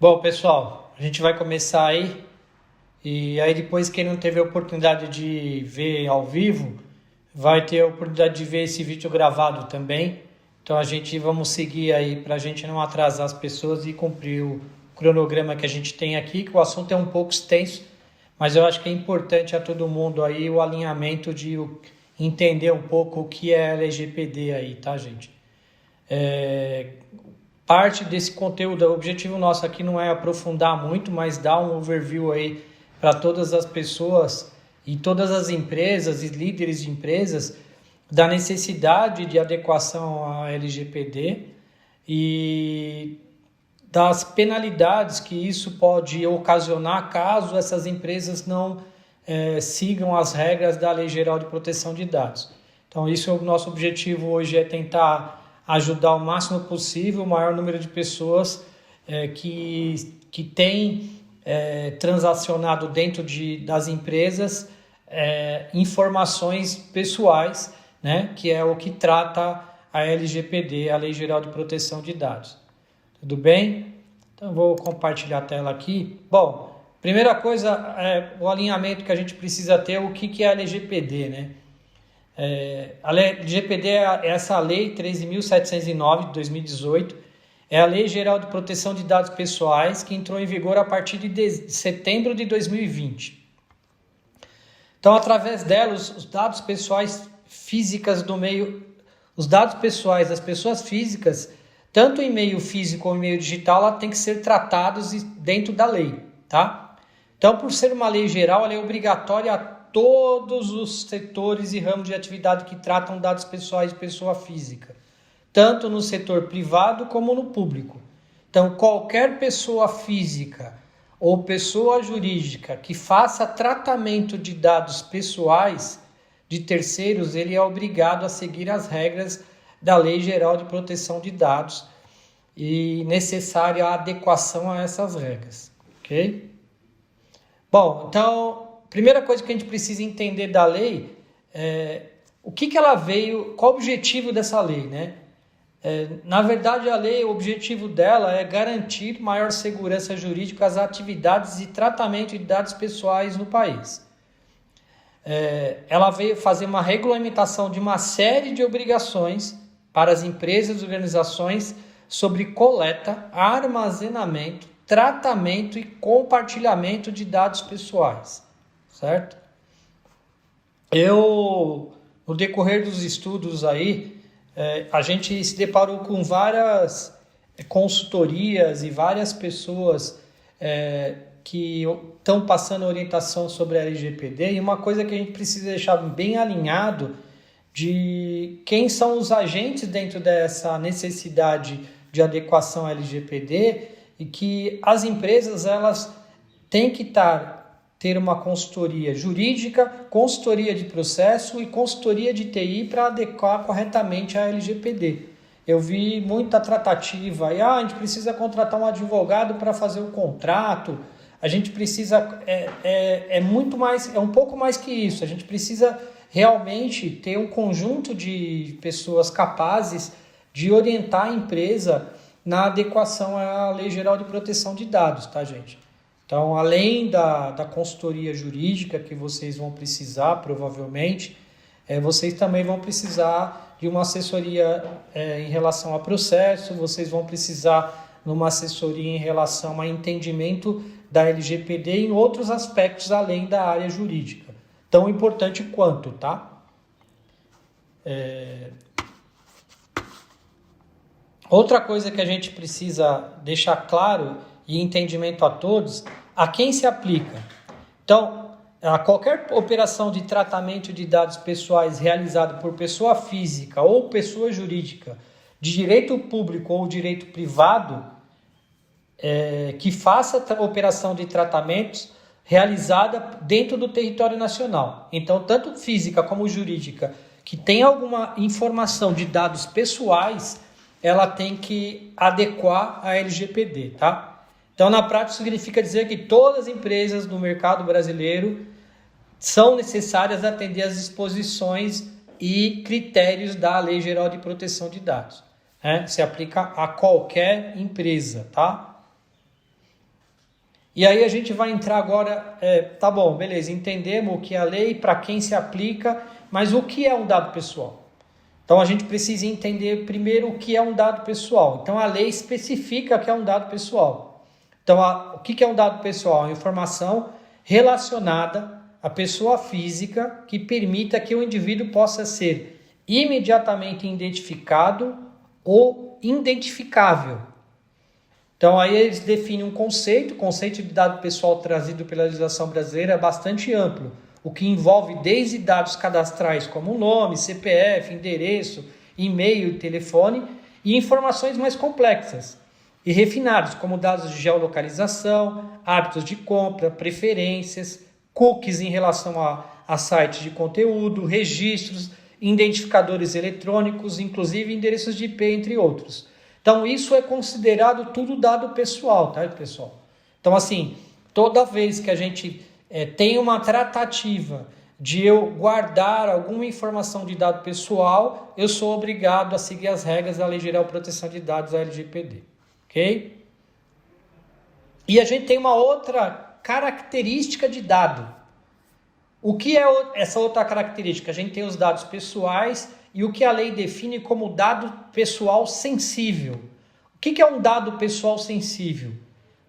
Bom, pessoal, a gente vai começar aí. E aí depois quem não teve a oportunidade de ver ao vivo, vai ter a oportunidade de ver esse vídeo gravado também. Então vamos seguir aí para a gente não atrasar as pessoas e cumprir o cronograma que a gente tem aqui, que o assunto é um pouco extenso, mas eu acho que é importante a todo mundo aí o alinhamento de entender um pouco o que é LGPD aí, tá, gente? Parte desse conteúdo, o objetivo nosso aqui não é aprofundar muito, mas dar um overview aí para todas as pessoas e todas as empresas e líderes de empresas da necessidade de adequação à LGPD e das penalidades que isso pode ocasionar caso essas empresas não sigam as regras da Lei Geral de Proteção de Dados. Então, isso é o nosso objetivo hoje, é tentar ajudar o máximo possível o maior número de pessoas que tem transacionado dentro das empresas informações pessoais, né, que é o que trata a LGPD, a Lei Geral de Proteção de Dados. Tudo bem? Então, eu vou compartilhar a tela aqui. Bom, primeira coisa, o alinhamento que a gente precisa ter, o que é a LGPD, né? A LGPD é essa lei 13.709 de 2018, é a Lei Geral de Proteção de Dados Pessoais que entrou em vigor a partir de setembro de 2020. Então, através dela, os dados pessoais físicas do meio, os dados pessoais das pessoas físicas, tanto em meio físico ou em meio digital, ela tem que ser tratados dentro da lei, tá? Então, por ser uma lei geral, ela é obrigatória a todos os setores e ramos de atividade que tratam dados pessoais de pessoa física, tanto no setor privado como no público. Então, qualquer pessoa física ou pessoa jurídica que faça tratamento de dados pessoais de terceiros, ele é obrigado a seguir as regras da Lei Geral de Proteção de Dados e necessária a adequação a essas regras, ok? Bom, então, primeira coisa que a gente precisa entender da lei é o que ela veio, qual o objetivo dessa lei, né? Na verdade, a lei, o objetivo dela é garantir maior segurança jurídica às atividades de tratamento de dados pessoais no país. Ela veio fazer uma regulamentação de uma série de obrigações para as empresas e organizações sobre coleta, armazenamento, tratamento e compartilhamento de dados pessoais, certo? No decorrer dos estudos aí, a gente se deparou com várias consultorias e várias pessoas que estão passando orientação sobre a LGPD, e uma coisa que a gente precisa deixar bem alinhado de quem são os agentes dentro dessa necessidade de adequação à LGPD, e que as empresas elas têm que ter uma consultoria jurídica, consultoria de processo e consultoria de TI para adequar corretamente a LGPD. Eu vi muita tratativa, a gente precisa contratar um advogado para fazer o contrato, a gente precisa, muito mais, é um pouco mais que isso, a gente precisa realmente ter um conjunto de pessoas capazes de orientar a empresa na adequação à Lei Geral de Proteção de Dados, tá, gente? Então, além da consultoria jurídica que vocês vão precisar, provavelmente, vocês também vão precisar de uma assessoria em relação a processo, vocês vão precisar de uma assessoria em relação a entendimento da LGPD em outros aspectos além da área jurídica. Tão importante quanto, tá? Outra coisa que a gente precisa deixar claro e entendimento a todos, a quem se aplica. Então, a qualquer operação de tratamento de dados pessoais realizada por pessoa física ou pessoa jurídica de direito público ou direito privado, que faça a operação de tratamentos realizada dentro do território nacional. Então, tanto física como jurídica, que tem alguma informação de dados pessoais, ela tem que adequar a LGPD, tá? Então, na prática, significa dizer que todas as empresas do mercado brasileiro são necessárias atender às disposições e critérios da Lei Geral de Proteção de Dados. Se aplica a qualquer empresa, tá? E aí a gente vai entrar agora, tá bom, beleza, entendemos o que é a lei, para quem se aplica, mas o que é um dado pessoal? Então a gente precisa entender primeiro o que é um dado pessoal. Então a lei especifica que é um dado pessoal. Então o que é um dado pessoal? É informação relacionada à pessoa física que permita que o indivíduo possa ser imediatamente identificado ou identificável. Então aí eles definem um conceito, o conceito de dado pessoal trazido pela legislação brasileira é bastante amplo, o que envolve desde dados cadastrais como nome, CPF, endereço, e-mail e telefone, e informações mais complexas e refinadas, como dados de geolocalização, hábitos de compra, preferências, cookies em relação a sites de conteúdo, registros, identificadores eletrônicos, inclusive endereços de IP, entre outros. Então, isso é considerado tudo dado pessoal, tá, pessoal? Então, assim, toda vez que a gente tem uma tratativa de eu guardar alguma informação de dado pessoal, eu sou obrigado a seguir as regras da Lei Geral de Proteção de Dados, a LGPD, ok? E a gente tem uma outra característica de dado. O que é essa outra característica? A gente tem os dados pessoais e o que a lei define como dado pessoal sensível. O que é um dado pessoal sensível?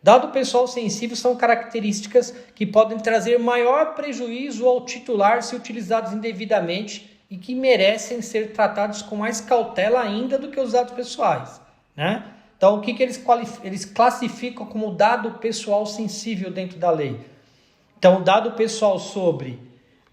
Dado pessoal sensível são características que podem trazer maior prejuízo ao titular se utilizados indevidamente e que merecem ser tratados com mais cautela ainda do que os dados pessoais, né? Então, o que eles classificam como dado pessoal sensível dentro da lei? Então, dado pessoal sobre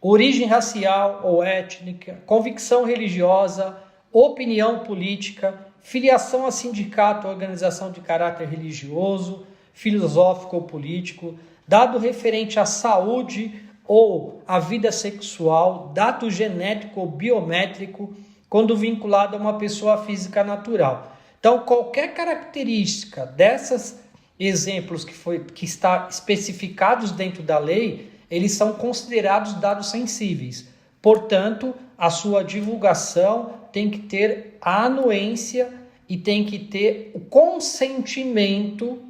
origem racial ou étnica, convicção religiosa, opinião política, filiação a sindicato ou organização de caráter religioso, filosófico ou político, dado referente à saúde ou à vida sexual, dado genético ou biométrico, quando vinculado a uma pessoa física natural. Então, qualquer característica dessas exemplos que está especificados dentro da lei, eles são considerados dados sensíveis. Portanto, a sua divulgação tem que ter a anuência e tem que ter o consentimento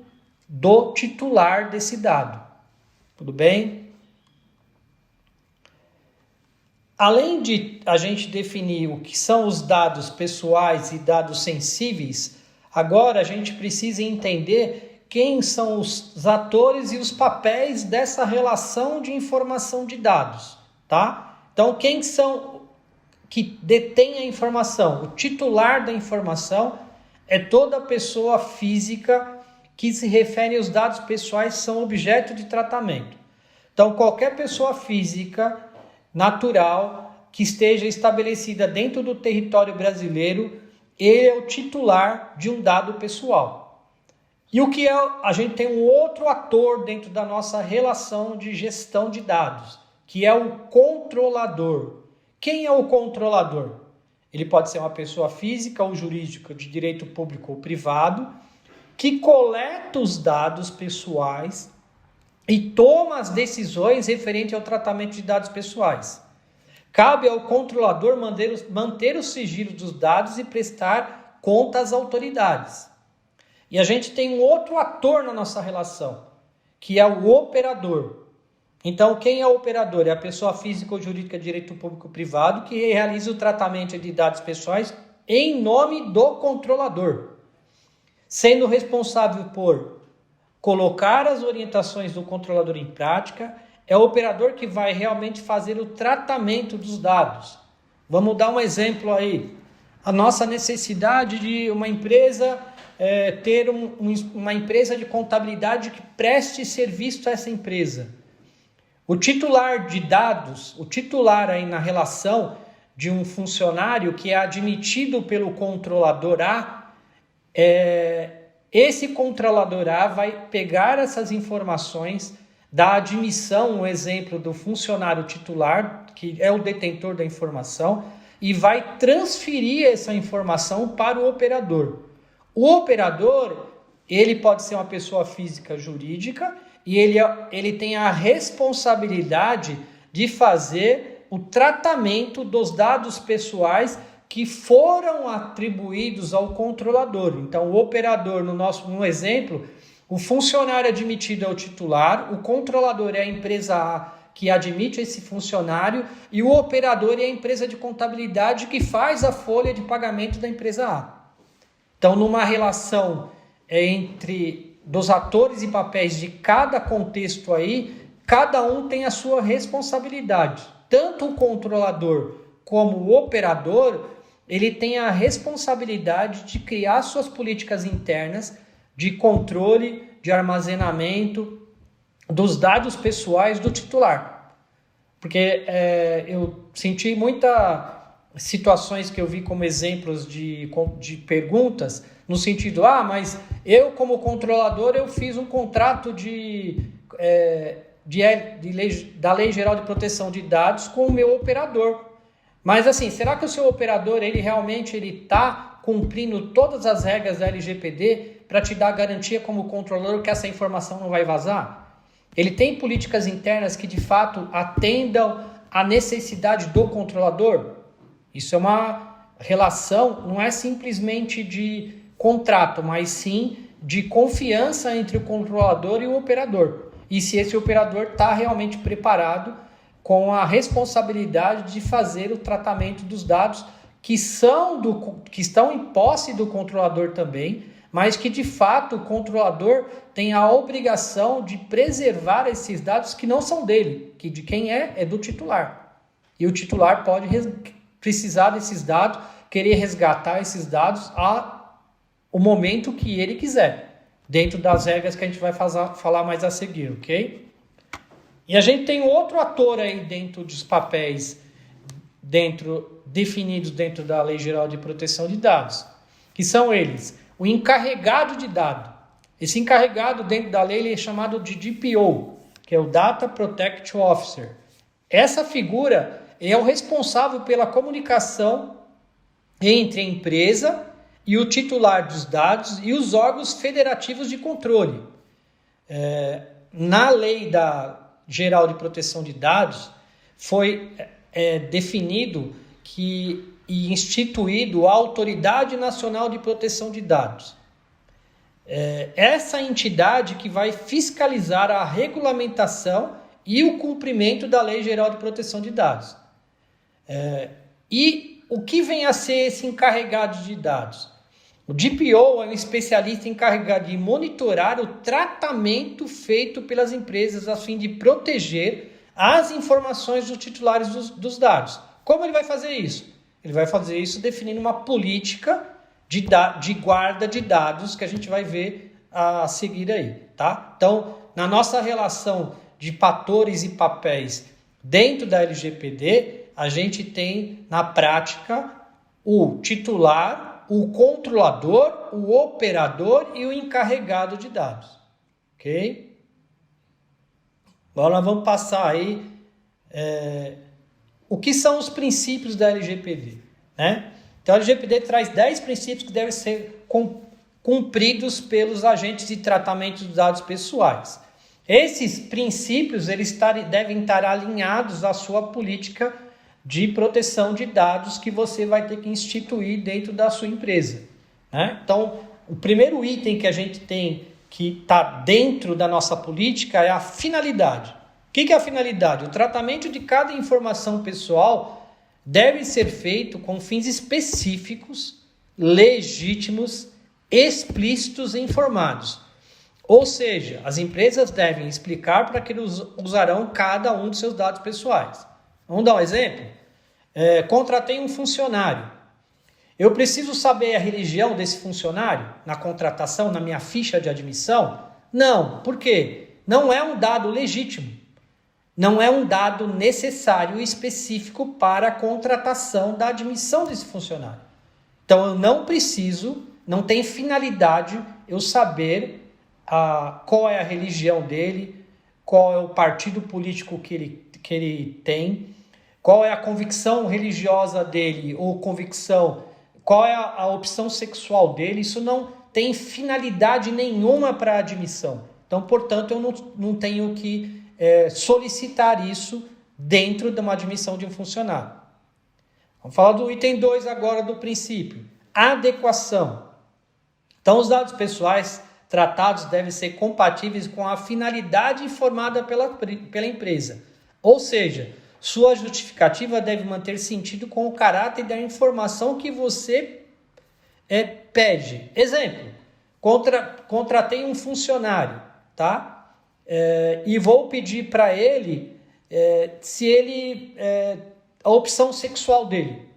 do titular desse dado. Tudo bem? Além de a gente definir o que são os dados pessoais e dados sensíveis, agora a gente precisa entender quem são os atores e os papéis dessa relação de informação de dados, tá? Então, quem são que detém a informação? O titular da informação é toda pessoa física que se refere aos dados pessoais que são objeto de tratamento. Então, qualquer pessoa física natural que esteja estabelecida dentro do território brasileiro, ele é o titular de um dado pessoal. E o que é? A gente tem um outro ator dentro da nossa relação de gestão de dados, que é o controlador. Quem é o controlador? Ele pode ser uma pessoa física ou jurídica de direito público ou privado, que coleta os dados pessoais e toma as decisões referentes ao tratamento de dados pessoais. Cabe ao controlador manter o sigilo dos dados e prestar conta às autoridades. E a gente tem um outro ator na nossa relação, que é o operador. Então, quem é o operador? É a pessoa física ou jurídica de direito público ou privado que realiza o tratamento de dados pessoais em nome do controlador, sendo responsável por colocar as orientações do controlador em prática. É o operador que vai realmente fazer o tratamento dos dados. Vamos dar um exemplo aí. A nossa necessidade de uma empresa ter uma empresa de contabilidade que preste serviço a essa empresa. O titular de dados, o titular aí na relação de um funcionário que é admitido pelo controlador A, esse controlador A vai pegar essas informações da admissão, um exemplo do funcionário titular, que é o detentor da informação, e vai transferir essa informação para o operador. O operador, ele pode ser uma pessoa física jurídica e ele tem a responsabilidade de fazer o tratamento dos dados pessoais que foram atribuídos ao controlador. Então, o operador, no exemplo, O funcionário admitido é o titular, o controlador é a empresa A que admite esse funcionário e o operador é a empresa de contabilidade que faz a folha de pagamento da empresa A. Então, numa relação entre dos atores e papéis de cada contexto aí, cada um tem a sua responsabilidade. Tanto o controlador como o operador, ele tem a responsabilidade de criar suas políticas internas de controle, de armazenamento dos dados pessoais do titular. Porque eu senti muitas situações que eu vi como exemplos de perguntas, no sentido, mas eu como controlador eu fiz um contrato da Lei Geral de Proteção de Dados com o meu operador. Mas assim, será que o seu operador ele realmente está cumprindo todas as regras da LGPD para te dar garantia como controlador que essa informação não vai vazar? Ele tem políticas internas que de fato atendam à necessidade do controlador? Isso é uma relação, não é simplesmente de contrato, mas sim de confiança entre o controlador e o operador. E se esse operador está realmente preparado com a responsabilidade de fazer o tratamento dos dados que estão em posse do controlador também, mas que de fato o controlador tem a obrigação de preservar esses dados que não são dele, que de quem é do titular. E o titular pode precisar desses dados, querer resgatar esses dados ao momento que ele quiser, dentro das regras que a gente vai falar mais a seguir, ok? E a gente tem outro ator aí dentro dos papéis definidos dentro da Lei Geral de Proteção de Dados, que são eles: o encarregado de dado. Esse encarregado dentro da lei ele é chamado de DPO, que é o Data Protection Officer. Essa figura é o responsável pela comunicação entre a empresa e o titular dos dados e os órgãos federativos de controle. Na Lei Geral de Proteção de Dados foi definido e instituído a Autoridade Nacional de Proteção de Dados. Essa entidade que vai fiscalizar a regulamentação e o cumprimento da Lei Geral de Proteção de Dados. E o que vem a ser esse encarregado de dados? O DPO é um especialista encarregado de monitorar o tratamento feito pelas empresas a fim de proteger as informações dos titulares dos dados. Como ele vai fazer isso? Ele vai fazer isso definindo uma política de guarda de dados que a gente vai ver a seguir aí, tá? Então, na nossa relação de patores e papéis dentro da LGPD, a gente tem na prática o titular, o controlador, o operador e o encarregado de dados, ok? Agora nós vamos passar aí o que são os princípios da LGPD, né? Então a LGPD traz 10 princípios que devem ser cumpridos pelos agentes de tratamento dos dados pessoais. Esses princípios eles devem estar alinhados à sua política de proteção de dados que você vai ter que instituir dentro da sua empresa, né? Então, o primeiro item que a gente tem que está dentro da nossa política é a finalidade. O que é a finalidade? O tratamento de cada informação pessoal deve ser feito com fins específicos, legítimos, explícitos e informados. Ou seja, as empresas devem explicar para que eles usarão cada um dos seus dados pessoais. Vamos dar um exemplo? Contratei um funcionário. Eu preciso saber a religião desse funcionário na contratação, na minha ficha de admissão? Não. Por quê? Não é um dado legítimo. Não é um dado necessário e específico para a contratação da admissão desse funcionário. Então, eu não preciso, não tem finalidade eu saber qual é a religião dele, qual é o partido político que ele tem, qual é a convicção religiosa dele ou convicção, qual é a opção sexual dele. Isso não tem finalidade nenhuma para a admissão. Então, portanto, eu não tenho que solicitar isso dentro de uma admissão de um funcionário. Vamos falar do item 2 agora do princípio. Adequação. Então, os dados pessoais tratados devem ser compatíveis com a finalidade informada pela empresa. Ou seja, sua justificativa deve manter sentido com o caráter da informação que você pede. Exemplo, contratei um funcionário, tá? E vou pedir para ele a opção sexual dele.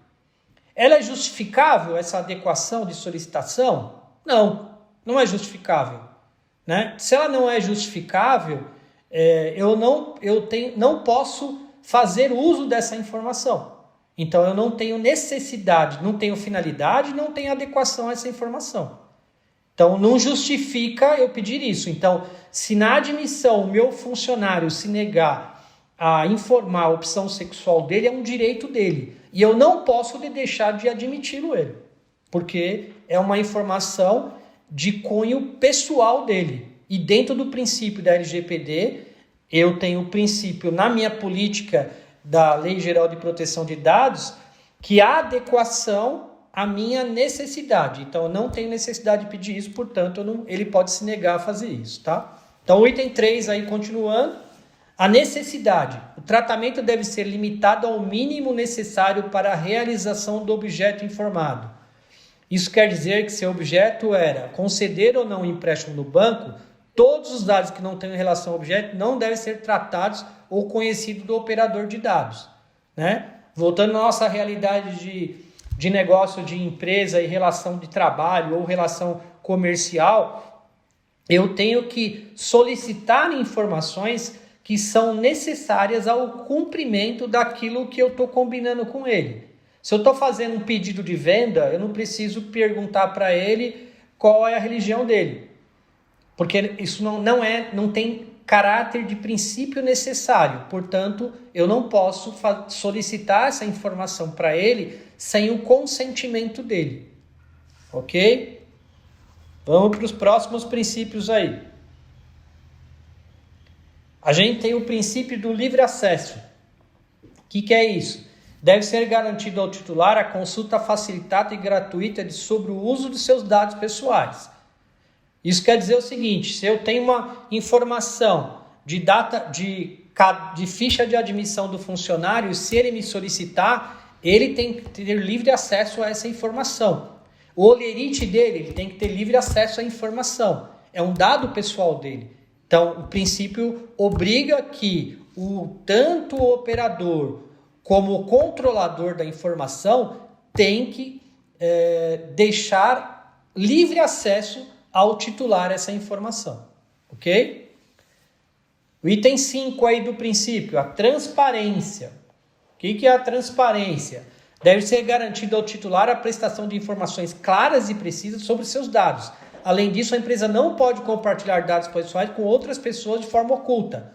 Ela é justificável, essa adequação de solicitação? Não é justificável, né? Se ela não é justificável, eu não posso fazer uso dessa informação. Então, eu não tenho necessidade, não tenho finalidade, não tenho adequação a essa informação. Então, não justifica eu pedir isso. Então, se na admissão o meu funcionário se negar a informar a opção sexual dele, é um direito dele. E eu não posso deixar de admiti-lo ele, porque é uma informação de cunho pessoal dele. E dentro do princípio da LGPD, eu tenho o princípio na minha política da Lei Geral de Proteção de Dados, que há adequação à minha necessidade. Então, eu não tenho necessidade de pedir isso, portanto, ele pode se negar a fazer isso, tá? Então, o item 3 aí, continuando. A necessidade. O tratamento deve ser limitado ao mínimo necessário para a realização do objeto informado. Isso quer dizer que se o objeto era conceder ou não um empréstimo no banco, todos os dados que não tenham relação ao objeto não devem ser tratados ou conhecidos do operador de dados, né? Voltando à nossa realidade de negócio de empresa e relação de trabalho ou relação comercial, eu tenho que solicitar informações que são necessárias ao cumprimento daquilo que eu estou combinando com ele. Se eu estou fazendo um pedido de venda, eu não preciso perguntar para ele qual é a religião dele, porque isso não tem caráter de princípio necessário. Portanto, eu não posso solicitar essa informação para ele sem o consentimento dele. Ok? Vamos para os próximos princípios aí. A gente tem o princípio do livre acesso. O que é isso? Deve ser garantido ao titular a consulta facilitada e gratuita sobre o uso de seus dados pessoais. Isso quer dizer o seguinte: se eu tenho uma informação de ficha de admissão do funcionário, se ele me solicitar, ele tem que ter livre acesso a essa informação. O holerite dele, ele tem que ter livre acesso à informação. É um dado pessoal dele. Então, o princípio obriga que tanto o operador como o controlador da informação tem que deixar livre acesso ao titular essa informação. Ok? O item 5 aí do princípio, a transparência. O que é a transparência? Deve ser garantido ao titular a prestação de informações claras e precisas sobre seus dados. Além disso, a empresa não pode compartilhar dados pessoais com outras pessoas de forma oculta.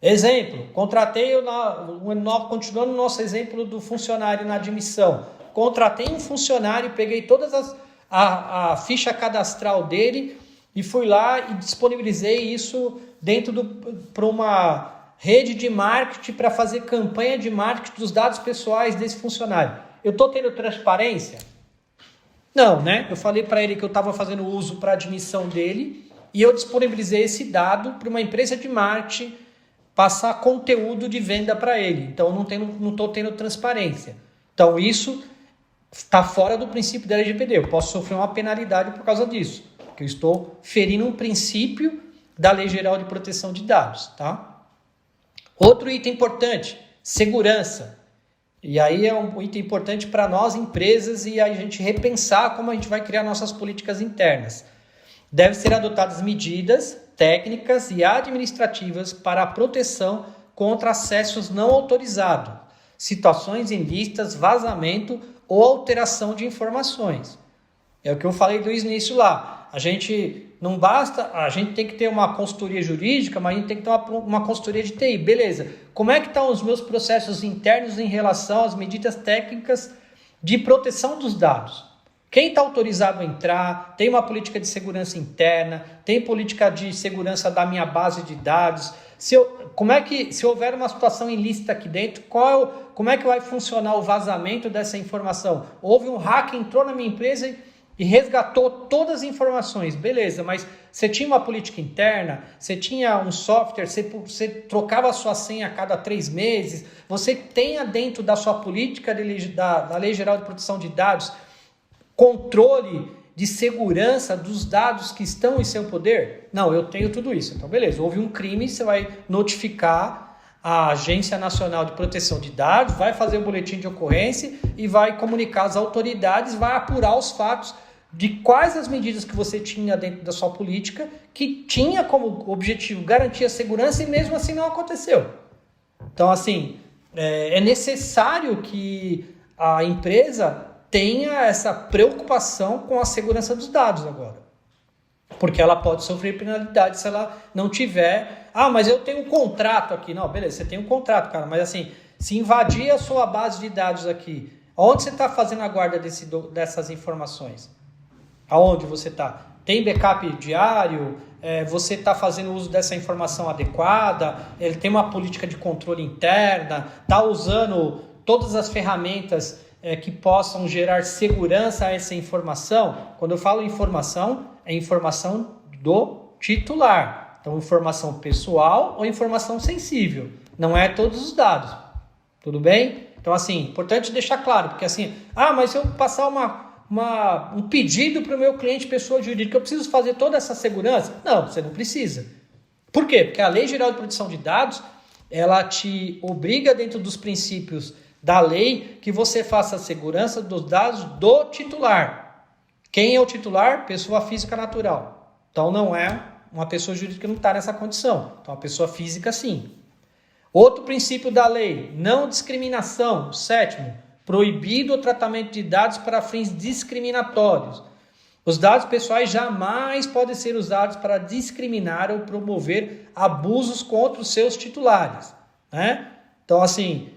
Exemplo, continuando o nosso exemplo do funcionário na admissão. Contratei um funcionário, peguei todas a ficha cadastral dele e fui lá e disponibilizei isso para uma rede de marketing para fazer campanha de marketing dos dados pessoais desse funcionário. Eu estou tendo transparência? Não, né? Eu falei para ele que eu estava fazendo uso para a admissão dele e eu disponibilizei esse dado para uma empresa de marketing passar conteúdo de venda para ele. Então, não estou tendo transparência. Então, isso está fora do princípio da LGPD. Eu posso sofrer uma penalidade por causa disso, porque eu estou ferindo um princípio da Lei Geral de Proteção de Dados, tá? Outro item importante, segurança. E aí é um item importante para nós, empresas, e a gente repensar como a gente vai criar nossas políticas internas. Devem ser adotadas medidas técnicas e administrativas para a proteção contra acessos não autorizados, situações ilícitas, vazamento ou alteração de informações. É o que eu falei do início lá. A gente não basta, a gente tem que ter uma consultoria jurídica, mas a gente tem que ter uma consultoria de TI. Beleza, como é que estão os meus processos internos em relação às medidas técnicas de proteção dos dados? Quem está autorizado a entrar? Tem uma política de segurança interna? Tem política de segurança da minha base de dados? Se houver uma situação ilícita aqui dentro, como é que vai funcionar o vazamento dessa informação? Houve um hack, entrou na minha empresa e resgatou todas as informações, beleza, mas você tinha uma política interna, você tinha um software, você trocava a sua senha a cada 3 meses, você tenha dentro da sua política da Lei Geral de Proteção de Dados controle de segurança dos dados que estão em seu poder? Não, eu tenho tudo isso. Então, beleza, houve um crime, você vai notificar a Agência Nacional de Proteção de Dados, vai fazer o boletim de ocorrência e vai comunicar às autoridades, vai apurar os fatos de quais as medidas que você tinha dentro da sua política que tinha como objetivo garantir a segurança e mesmo assim não aconteceu. Então, assim, é necessário que a empresa tenha essa preocupação com a segurança dos dados agora. Porque ela pode sofrer penalidade se ela não tiver... Ah, mas eu tenho um contrato aqui. Não, beleza, você tem um contrato, cara. Mas assim, se invadir a sua base de dados aqui, onde você está fazendo a guarda dessas informações? Aonde você está? Tem backup diário? Você está fazendo uso dessa informação adequada? Ele tem uma política de controle interna? Está usando todas as ferramentas que possam gerar segurança a essa informação? Quando eu falo informação, é informação do titular. Então, informação pessoal ou informação sensível. Não é todos os dados. Tudo bem? Então, assim, importante deixar claro, porque assim, mas se eu passar um pedido para o meu cliente, pessoa jurídica, eu preciso fazer toda essa segurança? Não, você não precisa. Por quê? Porque a Lei Geral de Proteção de Dados, ela te obriga dentro dos princípios da lei que você faça a segurança dos dados do titular. Quem é o titular? Pessoa física natural. Então, não é uma pessoa jurídica que não está nessa condição. Então, a pessoa física, sim. Outro princípio da lei, não discriminação. 7º, proibido o tratamento de dados para fins discriminatórios. Os dados pessoais jamais podem ser usados para discriminar ou promover abusos contra os seus titulares, né? Então, assim,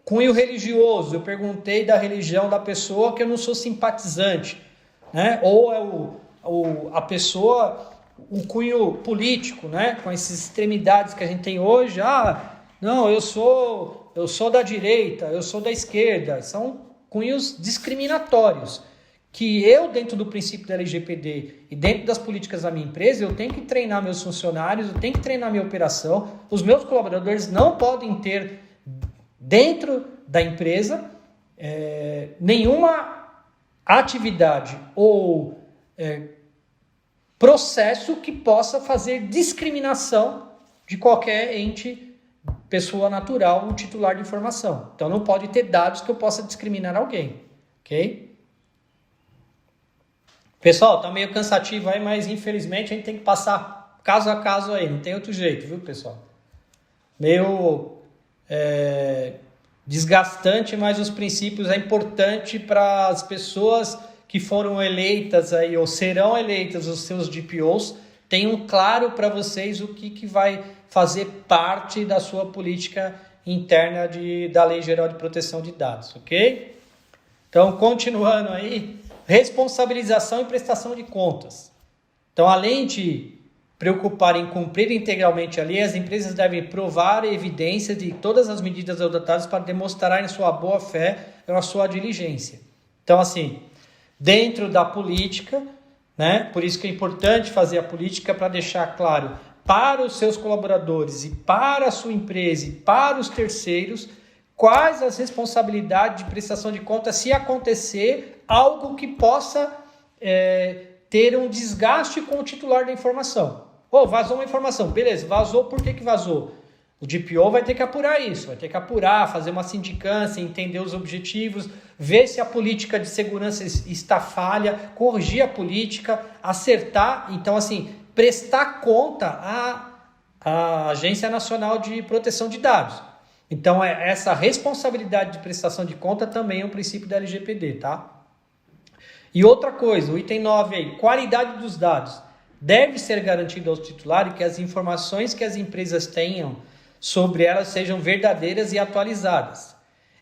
cunho religioso, eu perguntei da religião da pessoa que eu não sou simpatizante, né? Ou a pessoa, um cunho político, né? Com essas extremidades que a gente tem hoje, não, eu sou da direita, eu sou da esquerda, são cunhos discriminatórios, que eu, dentro do princípio da LGPD e dentro das políticas da minha empresa, eu tenho que treinar meus funcionários, eu tenho que treinar minha operação, os meus colaboradores não podem ter dentro da empresa nenhuma atividade ou processo que possa fazer discriminação de qualquer ente, pessoa natural, um titular de informação. Então não pode ter dados que eu possa discriminar alguém, ok? Pessoal, tá meio cansativo aí, mas infelizmente a gente tem que passar caso a caso aí, não tem outro jeito, viu, pessoal? Meio desgastante, mas os princípios é importante para as pessoas que foram eleitas aí, ou serão eleitas, os seus DPOs, tenham claro para vocês o que vai fazer parte da sua política interna da Lei Geral de Proteção de Dados, ok? Então, continuando aí, responsabilização e prestação de contas. Então, além de preocupar em cumprir integralmente a lei, as empresas devem provar evidências de todas as medidas adotadas para demonstrarem sua boa-fé e a sua diligência. Então, assim, dentro da política, né? Por isso que é importante fazer a política para deixar claro para os seus colaboradores e para a sua empresa e para os terceiros quais as responsabilidades de prestação de contas se acontecer algo que possa ter um desgaste com o titular da informação. Vazou uma informação, beleza, vazou, por que vazou? O DPO vai ter que apurar isso, vai ter que apurar, fazer uma sindicância, entender os objetivos, ver se a política de segurança está falha, corrigir a política, acertar, então assim, prestar conta à Agência Nacional de Proteção de Dados. Então essa responsabilidade de prestação de conta também é um princípio da LGPD, tá? E outra coisa, o item 9 aí, qualidade dos dados. Deve ser garantido ao titular que as informações que as empresas tenham sobre elas sejam verdadeiras e atualizadas.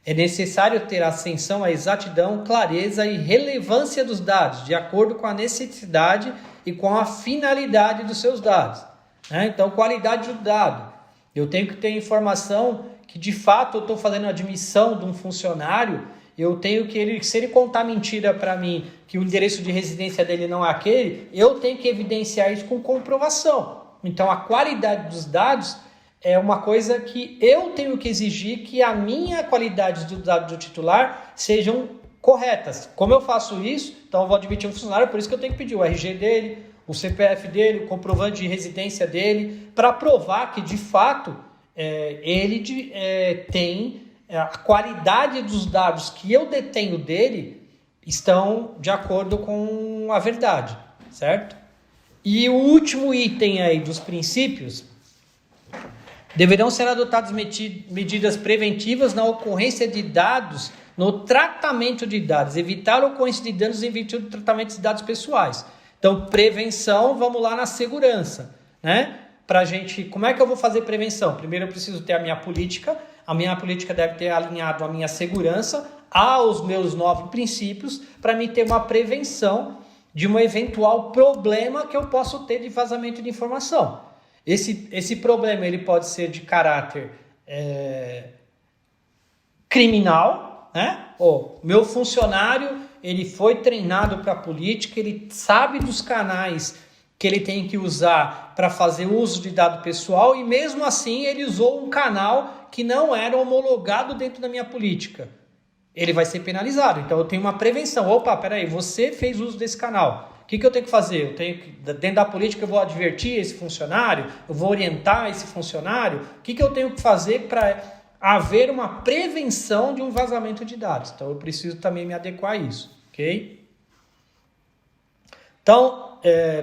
É necessário ter atenção à exatidão, clareza e relevância dos dados, de acordo com a necessidade e com a finalidade dos seus dados, né? Então, qualidade do dado. Eu tenho que ter informação que de fato eu estou fazendo a admissão de um funcionário, eu tenho que ele, se ele contar mentira para mim, que o endereço de residência dele não é aquele, eu tenho que evidenciar isso com comprovação. Então a qualidade dos dados é uma coisa que eu tenho que exigir que a minha qualidade dos dados do titular sejam corretas. Como eu faço isso? Então eu vou admitir um funcionário, por isso que eu tenho que pedir o RG dele, o CPF dele, o comprovante de residência dele, para provar que de fato ele tem a qualidade dos dados que eu detenho dele estão de acordo com a verdade, certo? E o último item aí dos princípios: deverão ser adotadas medidas preventivas na ocorrência de dados, no tratamento de dados, evitar a ocorrência de danos em virtude do tratamento de dados pessoais. Então, prevenção, vamos lá na segurança, né? Pra gente, como é que eu vou fazer prevenção? Primeiro eu preciso ter a minha política deve ter alinhado a minha segurança aos meus 9 princípios, para mim ter uma prevenção de um eventual problema que eu posso ter de vazamento de informação. Esse problema ele pode ser de caráter criminal, né? Meu funcionário ele foi treinado para a política, ele sabe dos canais que ele tem que usar para fazer uso de dado pessoal e mesmo assim ele usou um canal que não era homologado dentro da minha política. Ele vai ser penalizado. Então eu tenho uma prevenção. Opa, peraí, você fez uso desse canal. O que eu tenho que fazer? Eu tenho que, dentro da política, eu vou advertir esse funcionário, eu vou orientar esse funcionário. O que eu tenho que fazer para haver uma prevenção de um vazamento de dados? Então eu preciso também me adequar a isso, ok? Então,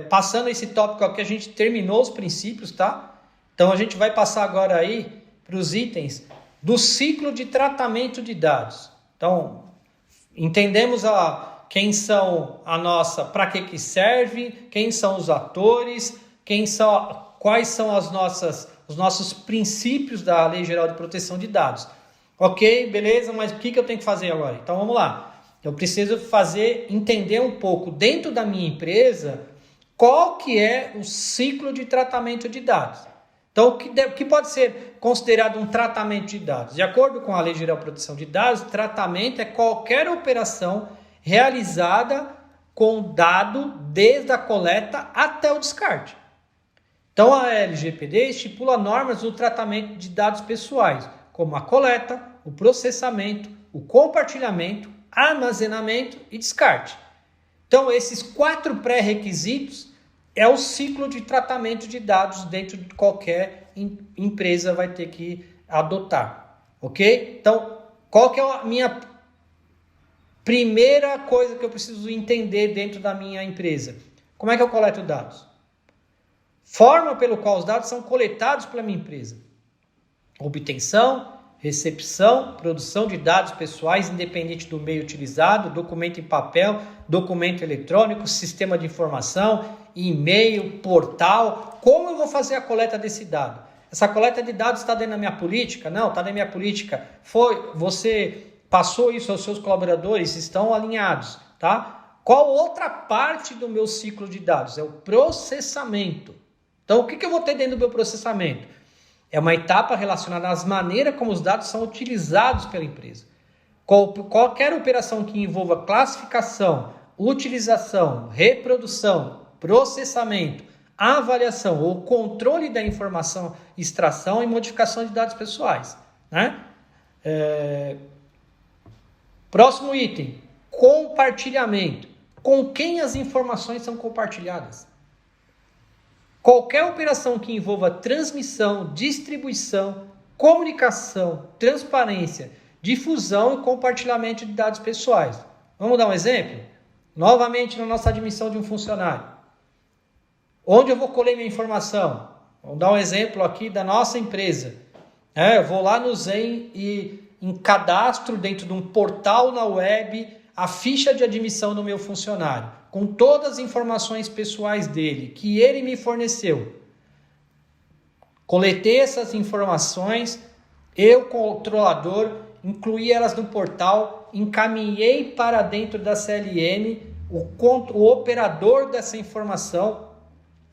passando esse tópico aqui, a gente terminou os princípios, tá? Então a gente vai passar agora aí para os itens do ciclo de tratamento de dados. Então, entendemos quem são para que serve, quem são os atores, quais são os nossos princípios da Lei Geral de Proteção de Dados. Ok, beleza, mas o que eu tenho que fazer agora? Então vamos lá. Eu preciso entender um pouco dentro da minha empresa qual que é o ciclo de tratamento de dados. Então, o que pode ser considerado um tratamento de dados? De acordo com a Lei Geral de Proteção de Dados, tratamento é qualquer operação realizada com dado desde a coleta até o descarte. Então, a LGPD estipula normas do tratamento de dados pessoais, como a coleta, o processamento, o compartilhamento, armazenamento e descarte. Então, esses 4 pré-requisitos é o ciclo de tratamento de dados dentro de qualquer empresa vai ter que adotar, ok? Então, qual que é a minha primeira coisa que eu preciso entender dentro da minha empresa? Como é que eu coleto dados? Forma pelo qual os dados são coletados pela minha empresa. Obtenção, recepção, produção de dados pessoais independente do meio utilizado, documento em papel, documento eletrônico, sistema de informação, e-mail, portal. Como eu vou fazer a coleta desse dado? Essa coleta de dados está dentro da minha política? Não, está na minha política. Você passou isso aos seus colaboradores, estão alinhados, tá? Qual outra parte do meu ciclo de dados? É o processamento. Então, o que eu vou ter dentro do meu processamento? É uma etapa relacionada às maneiras como os dados são utilizados pela empresa. Qualquer operação que envolva classificação, utilização, reprodução, processamento, avaliação ou controle da informação, extração e modificação de dados pessoais, né? Próximo item, compartilhamento. Com quem as informações são compartilhadas? Qualquer operação que envolva transmissão, distribuição, comunicação, transparência, difusão e compartilhamento de dados pessoais. Vamos dar um exemplo? Novamente, na nossa admissão de um funcionário. Onde eu vou colher minha informação? Vamos dar um exemplo aqui da nossa empresa. Eu vou lá no Zen e cadastro dentro de um portal na web a ficha de admissão do meu funcionário, com todas as informações pessoais dele, que ele me forneceu. Coletei essas informações, eu, controlador, incluí elas no portal, encaminhei para dentro da CLM o operador dessa informação.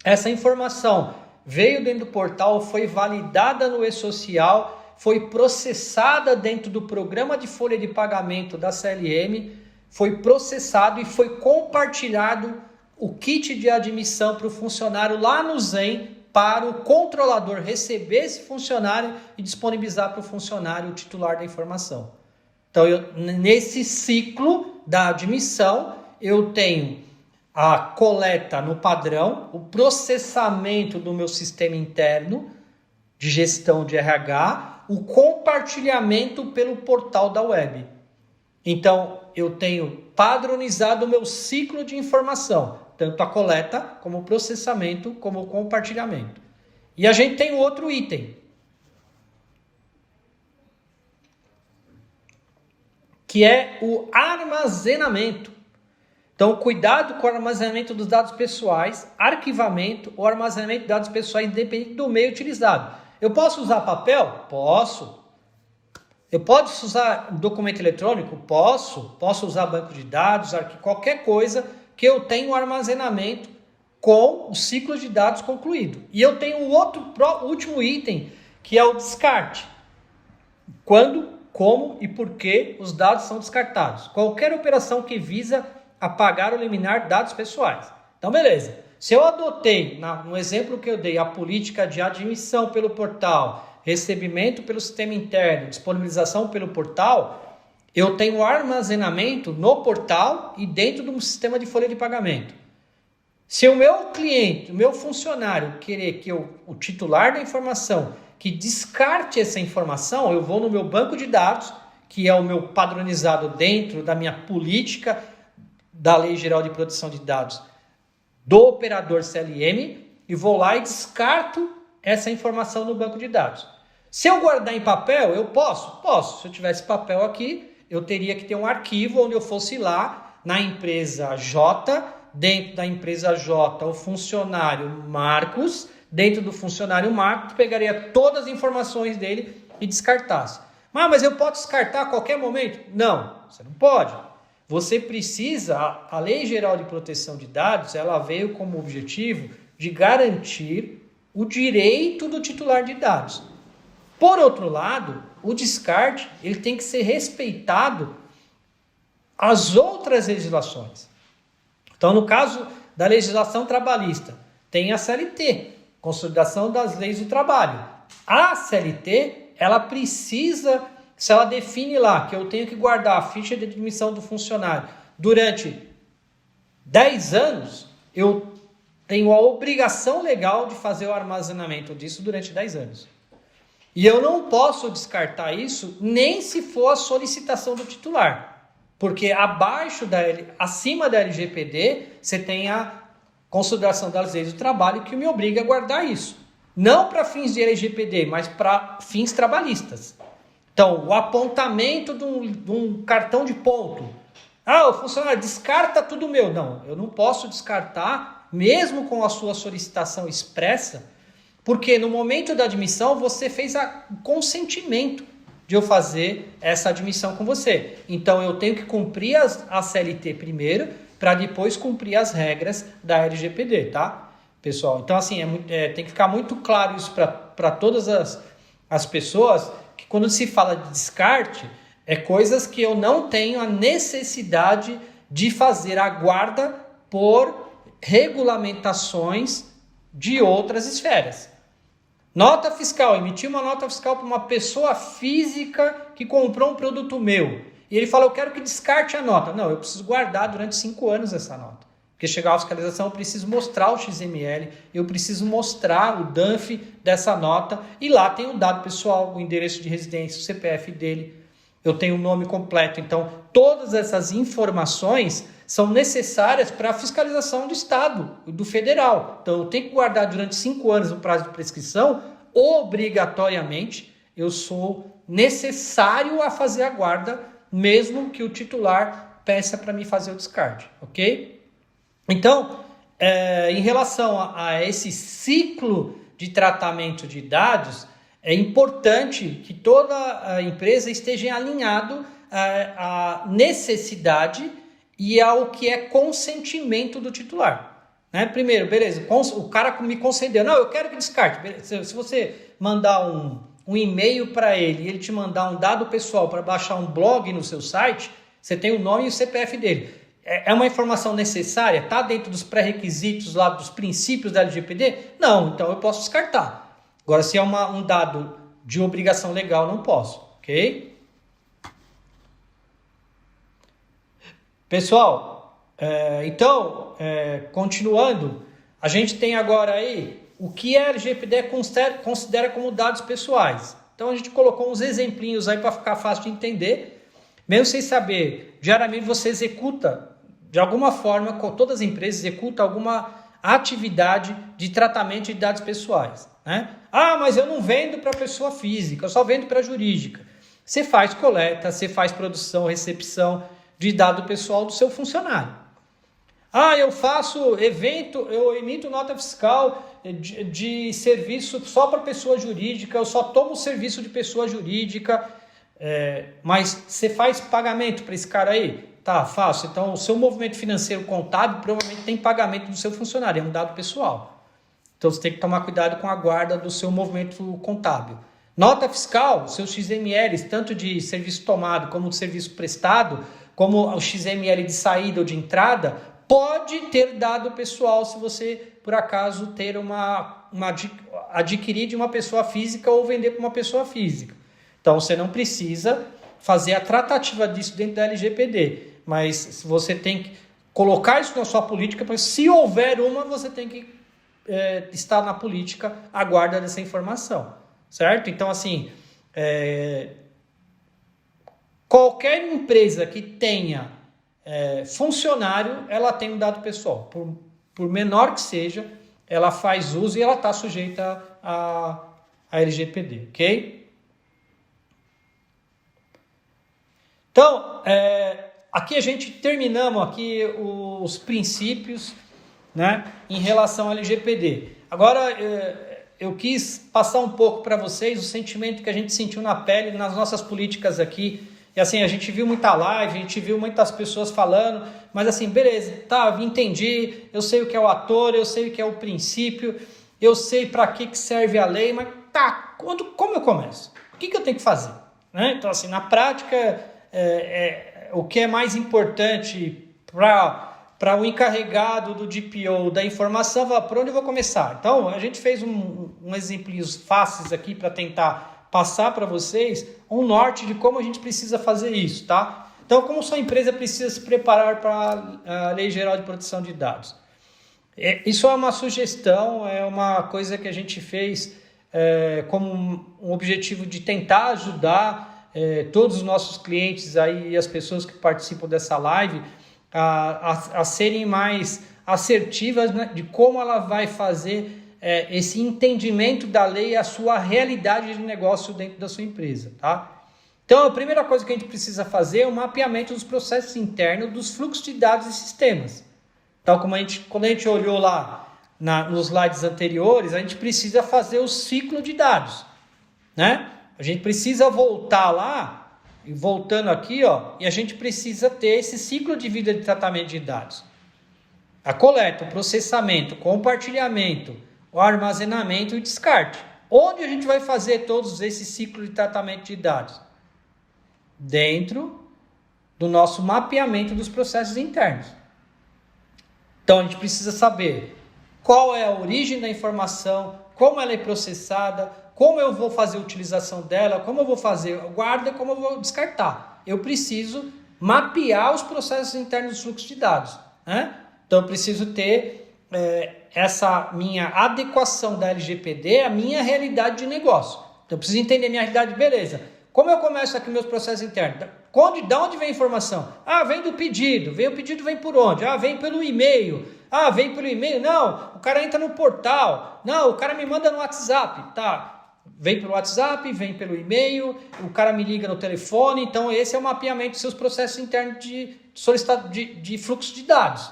Essa informação veio dentro do portal, foi validada no e-social, foi processada dentro do programa de folha de pagamento da CLM, foi processado e foi compartilhado o kit de admissão para o funcionário lá no Zen, para o controlador receber esse funcionário e disponibilizar para o funcionário o titular da informação. Então, nesse ciclo da admissão, eu tenho a coleta no padrão, o processamento do meu sistema interno de gestão de RH, o compartilhamento pelo portal da web. Então, eu tenho padronizado o meu ciclo de informação, tanto a coleta, como o processamento, como o compartilhamento. E a gente tem outro item, que é o armazenamento. Então, cuidado com o armazenamento dos dados pessoais, arquivamento ou armazenamento de dados pessoais independente do meio utilizado. Eu posso usar papel? Posso. Eu posso usar documento eletrônico? Posso. Posso usar banco de dados, qualquer coisa que eu tenha um armazenamento com o ciclo de dados concluído. E eu tenho um último item, que é o descarte. Quando, como e por que os dados são descartados. Qualquer operação que visa apagar ou eliminar dados pessoais. Então, beleza. Se eu adotei, no exemplo que eu dei, a política de admissão pelo portal, recebimento pelo sistema interno, disponibilização pelo portal, eu tenho armazenamento no portal e dentro de um sistema de folha de pagamento. Se o meu cliente, o meu funcionário, querer que o titular da informação que descarte essa informação, eu vou no meu banco de dados, que é o meu padronizado dentro da minha política da Lei Geral de Proteção de Dados do operador CLM, e vou lá e descarto essa informação no banco de dados. Se eu guardar em papel, eu posso? Posso. Se eu tivesse papel aqui, eu teria que ter um arquivo onde eu fosse lá na empresa J, dentro da empresa J, o funcionário Marcos, dentro do funcionário Marcos, pegaria todas as informações dele e descartasse. Mas eu posso descartar a qualquer momento? Não, você não pode. Você precisa, a Lei Geral de Proteção de Dados, ela veio como objetivo de garantir o direito do titular de dados. Por outro lado, o descarte ele tem que ser respeitado as outras legislações. Então, no caso da legislação trabalhista, tem a CLT, Consolidação das Leis do Trabalho. A CLT, ela precisa, se ela define lá que eu tenho que guardar a ficha de admissão do funcionário durante 10 anos, eu tenho a obrigação legal de fazer o armazenamento disso durante 10 anos. E eu não posso descartar isso nem se for a solicitação do titular. Porque acima da LGPD, você tem a Consolidação das Leis do Trabalho que me obriga a guardar isso. Não para fins de LGPD, mas para fins trabalhistas. Então, o apontamento de um cartão de ponto. O funcionário descarta tudo meu. Não, eu não posso descartar, mesmo com a sua solicitação expressa, porque no momento da admissão você fez o consentimento de eu fazer essa admissão com você. Então eu tenho que cumprir a CLT primeiro, para depois cumprir as regras da LGPD, tá? Pessoal, então assim, tem que ficar muito claro isso para todas as pessoas, que quando se fala de descarte, é coisas que eu não tenho a necessidade de fazer a guarda por regulamentações de outras esferas. Nota fiscal, emitir uma nota fiscal para uma pessoa física que comprou um produto meu. E ele fala, eu quero que descarte a nota. Não, eu preciso guardar durante 5 anos essa nota. Porque chegar à fiscalização, eu preciso mostrar o XML, eu preciso mostrar o DANF dessa nota. E lá tem o dado pessoal, o endereço de residência, o CPF dele. Eu tenho o nome completo. Então, todas essas informações são necessárias para a fiscalização do Estado, do federal. Então, eu tenho que guardar durante 5 anos o prazo de prescrição, obrigatoriamente, eu sou necessário a fazer a guarda, mesmo que o titular peça para me fazer o descarte, ok? Então, em relação a esse ciclo de tratamento de dados, é importante que toda a empresa esteja alinhado à necessidade e ao que é consentimento do titular. Né? Primeiro, beleza, o cara me concedeu, não, eu quero que descarte. Se você mandar um e-mail para ele e ele te mandar um dado pessoal para baixar um blog no seu site, você tem o nome e o CPF dele. É uma informação necessária? Está dentro dos pré-requisitos lá dos princípios da LGPD? Não, então eu posso descartar. Agora, se é um dado de obrigação legal, não posso, ok? Pessoal, continuando, a gente tem agora aí o que a LGPD considera como dados pessoais. Então a gente colocou uns exemplinhos aí para ficar fácil de entender. Mesmo sem saber, diariamente você executa, de alguma forma, todas as empresas executam alguma atividade de tratamento de dados pessoais, né? Ah, mas eu não vendo para pessoa física, eu só vendo para jurídica. Você faz coleta, você faz produção, recepção de dado pessoal do seu funcionário. Ah, eu faço evento, eu emito nota fiscal de serviço só para pessoa jurídica, eu só tomo serviço de pessoa jurídica, mas você faz pagamento para esse cara aí? Tá, faço. Então, o seu movimento financeiro contábil provavelmente tem pagamento do seu funcionário, é um dado pessoal. Então, você tem que tomar cuidado com a guarda do seu movimento contábil. Nota fiscal, seus XMLs, tanto de serviço tomado como de serviço prestado, como o XML de saída ou de entrada, pode ter dado pessoal se você, por acaso, ter adquirir de uma pessoa física ou vender para uma pessoa física. Então, você não precisa fazer a tratativa disso dentro da LGPD, mas você tem que colocar isso na sua política, porque se houver uma, você tem que estar na política à guarda dessa informação, certo? Então, assim, qualquer empresa que tenha funcionário, ela tem um dado pessoal. Por menor que seja, ela faz uso e ela está sujeita à LGPD, ok? Então, aqui a gente terminamos aqui os princípios, né, em relação à LGPD. Agora, eu quis passar um pouco para vocês o sentimento que a gente sentiu na pele nas nossas políticas aqui. E assim, a gente viu muita live, a gente viu muitas pessoas falando, mas assim, beleza, tá, entendi, eu sei o que é o ator, eu sei o que é o princípio, eu sei para que serve a lei, mas tá, como eu começo? O que eu tenho que fazer? Né? Então, assim, na prática, o que é mais importante para o encarregado do DPO da informação, por onde eu vou começar? Então, a gente fez um exemplinhos fáceis aqui para tentar passar para vocês um norte de como a gente precisa fazer isso, tá? Então, como sua empresa precisa se preparar para a Lei Geral de Proteção de Dados? Isso é uma sugestão, é uma coisa que a gente fez como um objetivo de tentar ajudar todos os nossos clientes aí e as pessoas que participam dessa live a serem mais assertivas, né, de como ela vai fazer esse entendimento da lei e a sua realidade de negócio dentro da sua empresa, tá? Então, a primeira coisa que a gente precisa fazer é o mapeamento dos processos internos dos fluxos de dados e sistemas. Então, quando a gente olhou lá nos slides anteriores, a gente precisa fazer o ciclo de dados, né? A gente precisa voltar lá, e voltando aqui, ó, e a gente precisa ter esse ciclo de vida de tratamento de dados. A coleta, o processamento, o compartilhamento, o armazenamento e o descarte. Onde a gente vai fazer todos esses ciclos de tratamento de dados? Dentro do nosso mapeamento dos processos internos. Então, a gente precisa saber qual é a origem da informação, como ela é processada, como eu vou fazer a utilização dela, como eu vou fazer a guarda, como eu vou descartar. Eu preciso mapear os processos internos dos fluxos de dados, né? Então, eu preciso ter essa minha adequação da LGPD à minha realidade de negócio. Então, eu preciso entender minha realidade, beleza. Como eu começo aqui meus processos internos? De onde vem a informação? Ah, vem do pedido. O pedido vem por onde? Ah, vem pelo e-mail. Ah, vem pelo e-mail. Não, o cara entra no portal. Não, o cara me manda no WhatsApp. Tá, vem pelo WhatsApp, vem pelo e-mail, o cara me liga no telefone. Então, esse é o mapeamento dos seus processos internos de fluxo de dados.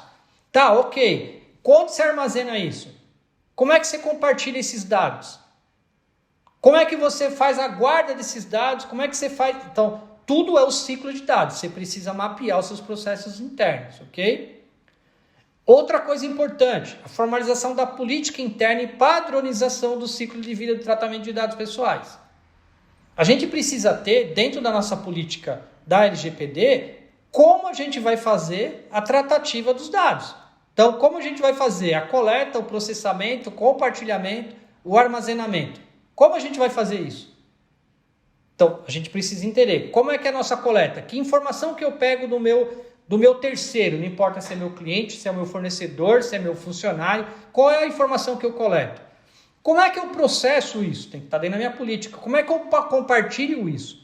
Tá, ok. Quando você armazena isso? Como é que você compartilha esses dados? Como é que você faz a guarda desses dados? Como é que você faz? Então, tudo é o ciclo de dados. Você precisa mapear os seus processos internos, ok? Outra coisa importante, a formalização da política interna e padronização do ciclo de vida do tratamento de dados pessoais. a gente precisa ter, dentro da nossa política da LGPD, como a gente vai fazer a tratativa dos dados. Então, como a gente vai fazer a coleta, o processamento, o compartilhamento, o armazenamento? Como a gente vai fazer isso? Então, a gente precisa entender como é que é a nossa coleta, que informação que eu pego do meu terceiro, não importa se é meu cliente, se é meu fornecedor, se é meu funcionário, qual é a informação que eu coleto? Como é que eu processo isso? Tem que estar dentro da minha política. Como é que eu compartilho isso?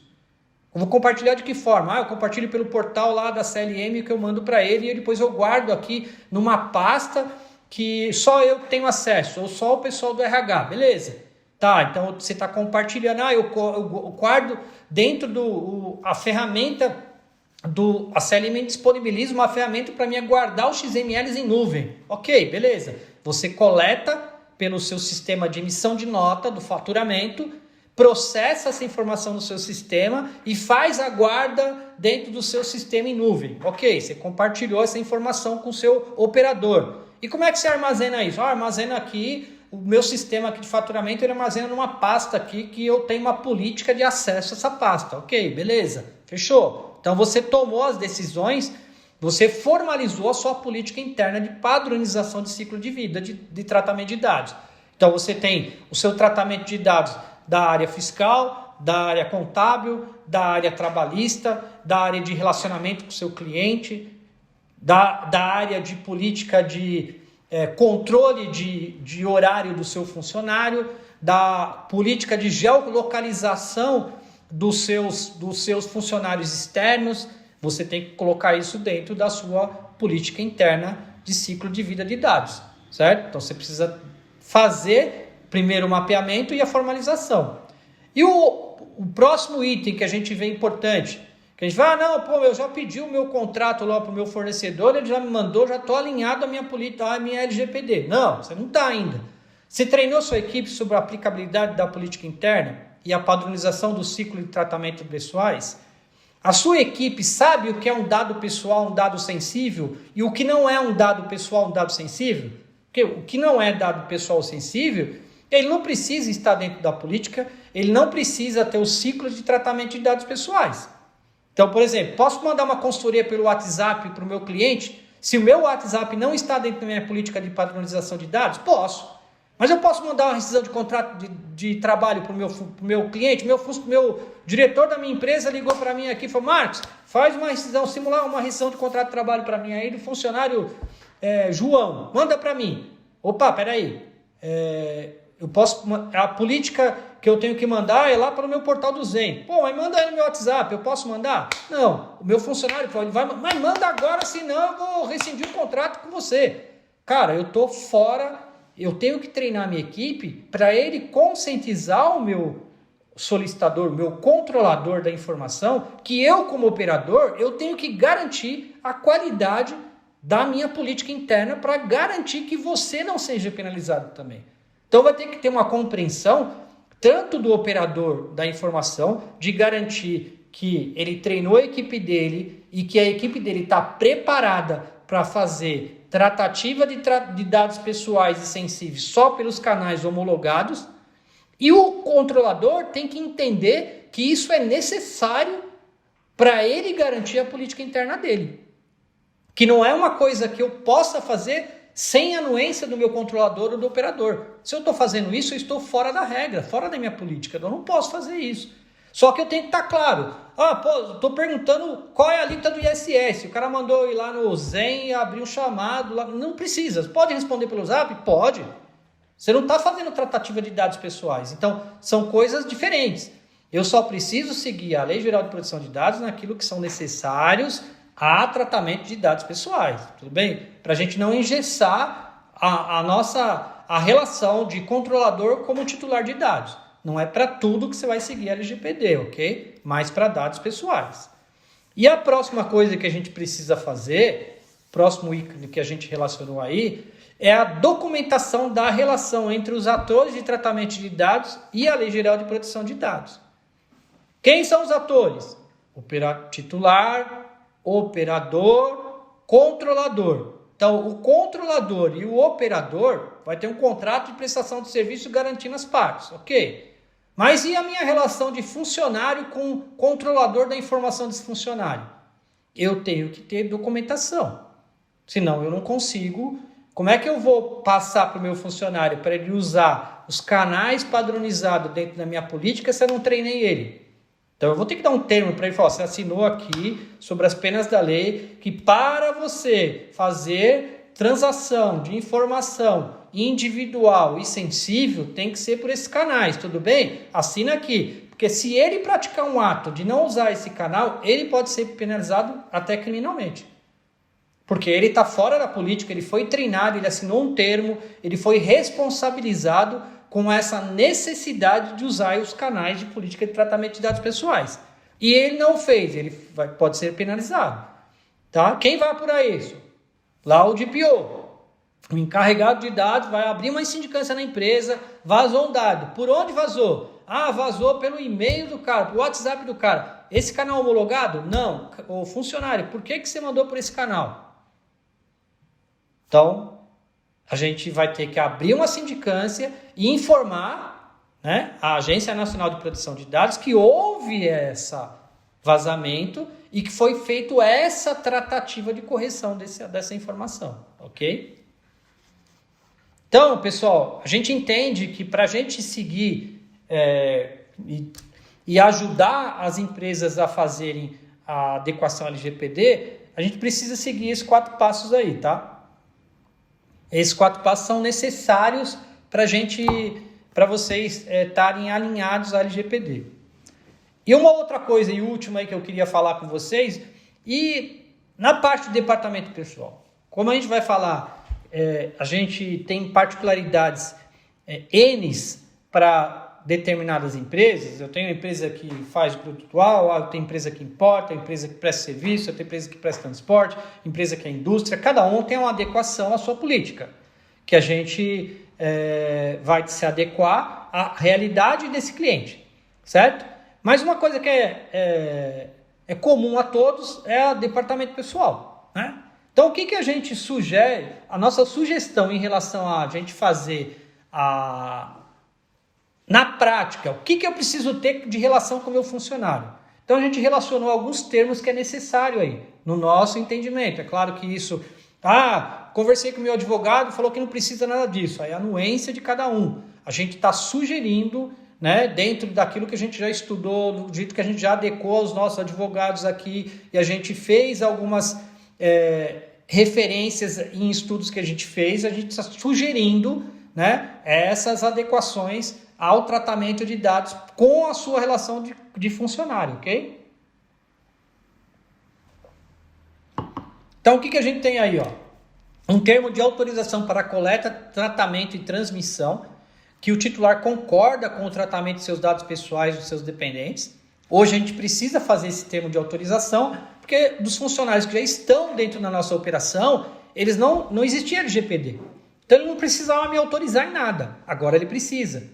Eu vou compartilhar de que forma? Eu compartilho pelo portal lá da CLM que eu mando para ele e depois eu guardo aqui numa pasta que só eu tenho acesso, ou só o pessoal do RH, beleza? Tá, então você está compartilhando, eu guardo dentro a ferramenta a CLM disponibiliza uma ferramenta para mim guardar os XMLs em nuvem. Ok, beleza. Você coleta pelo seu sistema de emissão de nota do faturamento, processa essa informação no seu sistema e faz a guarda dentro do seu sistema em nuvem. Ok, você compartilhou essa informação com o seu operador. E como é que você armazena isso? Armazena aqui, o meu sistema aqui de faturamento ele armazena numa pasta aqui que eu tenho uma política de acesso a essa pasta. Ok, beleza, fechou. Então você tomou as decisões, você formalizou a sua política interna de padronização de ciclo de vida, de tratamento de dados. Então você tem o seu tratamento de dados da área fiscal, da área contábil, da área trabalhista, da área de relacionamento com o seu cliente, da área de política de controle de horário do seu funcionário, da política de geolocalização dos seus funcionários externos. Você tem que colocar isso dentro da sua política interna de ciclo de vida de dados, certo? Então você precisa fazer primeiro o mapeamento e a formalização. E o próximo item que a gente vê importante, que a gente vai, eu já pedi o meu contrato lá para o meu fornecedor, ele já me mandou, já estou alinhado à minha política, à minha LGPD. Não, você não está ainda. Você treinou sua equipe sobre a aplicabilidade da política interna e a padronização do ciclo de tratamento de pessoais? A sua equipe sabe o que é um dado pessoal, um dado sensível, e o que não é um dado pessoal, um dado sensível? Porque o que não é dado pessoal sensível, ele não precisa estar dentro da política, ele não precisa ter o ciclo de tratamento de dados pessoais. Então, por exemplo, posso mandar uma consultoria pelo WhatsApp para o meu cliente? Se o meu WhatsApp não está dentro da minha política de padronização de dados? Posso. Mas eu posso mandar uma rescisão de contrato de trabalho para o meu cliente? Meu diretor da minha empresa ligou para mim aqui e falou: Marcos, faz uma rescisão, simular uma rescisão de contrato de trabalho para mim aí do funcionário João, manda para mim. Opa, peraí, a política que eu tenho que mandar é lá para o meu portal do Zen. Pô, mas manda aí no meu WhatsApp, eu posso mandar? Não, o meu funcionário ele vai, mas manda agora, senão eu vou rescindir o contrato com você. Cara, eu tô fora. Eu tenho que treinar a minha equipe para ele conscientizar o meu solicitador, o meu controlador da informação, que eu, como operador, eu tenho que garantir a qualidade da minha política interna para garantir que você não seja penalizado também. Então vai ter que ter uma compreensão tanto do operador da informação, de garantir que ele treinou a equipe dele e que a equipe dele está preparada para fazer tratativa de dados pessoais e sensíveis só pelos canais homologados, e o controlador tem que entender que isso é necessário para ele garantir a política interna dele. Que não é uma coisa que eu possa fazer sem anuência do meu controlador ou do operador. Se eu estou fazendo isso, eu estou fora da regra, fora da minha política. Eu não posso fazer isso. Só que eu tenho que estar claro. Estou perguntando qual é a alíquota do ISS. O cara mandou ir lá no Zen e abrir um chamado. Lá. Não precisa. Pode responder pelo Zap? Pode. Você não está fazendo tratativa de dados pessoais. Então, são coisas diferentes. Eu só preciso seguir a Lei Geral de Proteção de Dados naquilo que são necessários a tratamento de dados pessoais. Tudo bem? Para a gente não engessar a relação de controlador como titular de dados. Não é para tudo que você vai seguir a LGPD, ok? Mas para dados pessoais. E a próxima coisa que a gente precisa fazer, próximo ícone que a gente relacionou aí, é a documentação da relação entre os atores de tratamento de dados e a Lei Geral de Proteção de Dados. Quem são os atores? Titular, operador, controlador. Então, o controlador e o operador vai ter um contrato de prestação de serviço garantindo as partes, ok? Mas e a minha relação de funcionário com o controlador da informação desse funcionário? Eu tenho que ter documentação. Senão eu não consigo. Como é que eu vou passar para o meu funcionário para ele usar os canais padronizados dentro da minha política se eu não treinei ele? Então eu vou ter que dar um termo para ele falar, você assinou aqui sobre as penas da lei que para você fazer transação de informação individual e sensível tem que ser por esses canais, tudo bem? Assina aqui. Porque se ele praticar um ato de não usar esse canal, ele pode ser penalizado até criminalmente. Porque ele está fora da política, ele foi treinado, ele assinou um termo, ele foi responsabilizado com essa necessidade de usar os canais de política de tratamento de dados pessoais. E ele não fez, ele pode ser penalizado. Tá? Quem vai apurar isso? Lá o DPO. O encarregado de dados vai abrir uma sindicância na empresa, vazou um dado. Por onde vazou? Ah, vazou pelo e-mail do cara, pelo WhatsApp do cara. Esse canal homologado? Não. O funcionário, por que você mandou por esse canal? Então, a gente vai ter que abrir uma sindicância e informar, né, a Agência Nacional de Proteção de Dados que houve esse vazamento e que foi feita essa tratativa de correção dessa informação, ok? Então, pessoal, a gente entende que para a gente seguir e ajudar as empresas a fazerem a adequação LGPD, a gente precisa seguir esses 4 passos aí, tá? Esses 4 passos são necessários para vocês estarem alinhados à LGPD. E uma outra coisa e última aí que eu queria falar com vocês, e na parte do departamento pessoal, como a gente vai falar, a gente tem particularidades N's para determinadas empresas. Eu tenho uma empresa que faz produto atual, eu tenho empresa que importa, empresa que presta serviço, eu tenho empresa que presta transporte, empresa que é indústria. Cada um tem uma adequação à sua política, que a gente vai se adequar à realidade desse cliente, certo? Mas uma coisa que é comum a todos é o departamento pessoal, né? Então, o que a gente sugere, a nossa sugestão em relação a gente fazer na prática, o que eu preciso ter de relação com o meu funcionário? Então, a gente relacionou alguns termos que é necessário aí, no nosso entendimento. É claro que isso... conversei com o meu advogado, falou que não precisa nada disso. Aí a anuência de cada um. A gente está sugerindo, né, dentro daquilo que a gente já estudou, do jeito que a gente já adequou aos nossos advogados aqui, e a gente fez algumas referências em estudos que a gente fez, a gente está sugerindo, né, essas adequações ao tratamento de dados com a sua relação de funcionário, ok? Então, o que a gente tem aí? Um termo de autorização para coleta, tratamento e transmissão, que o titular concorda com o tratamento de seus dados pessoais dos seus dependentes. Hoje a gente precisa fazer esse termo de autorização, porque dos funcionários que já estão dentro da nossa operação, eles não existia LGPD. Então ele não precisava me autorizar em nada. Agora ele precisa.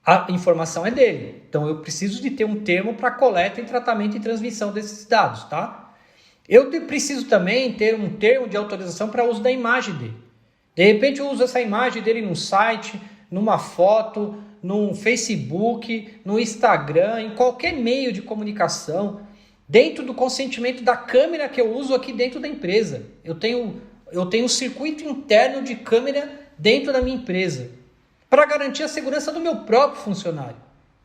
A informação é dele. Então eu preciso de ter um termo para coleta e tratamento e transmissão desses dados, tá? Eu preciso também ter um termo de autorização para uso da imagem dele. De repente eu uso essa imagem dele num site, numa foto, no Facebook, no Instagram, em qualquer meio de comunicação, dentro do consentimento da câmera que eu uso aqui dentro da empresa. Eu tenho um circuito interno de câmera dentro da minha empresa, para garantir a segurança do meu próprio funcionário.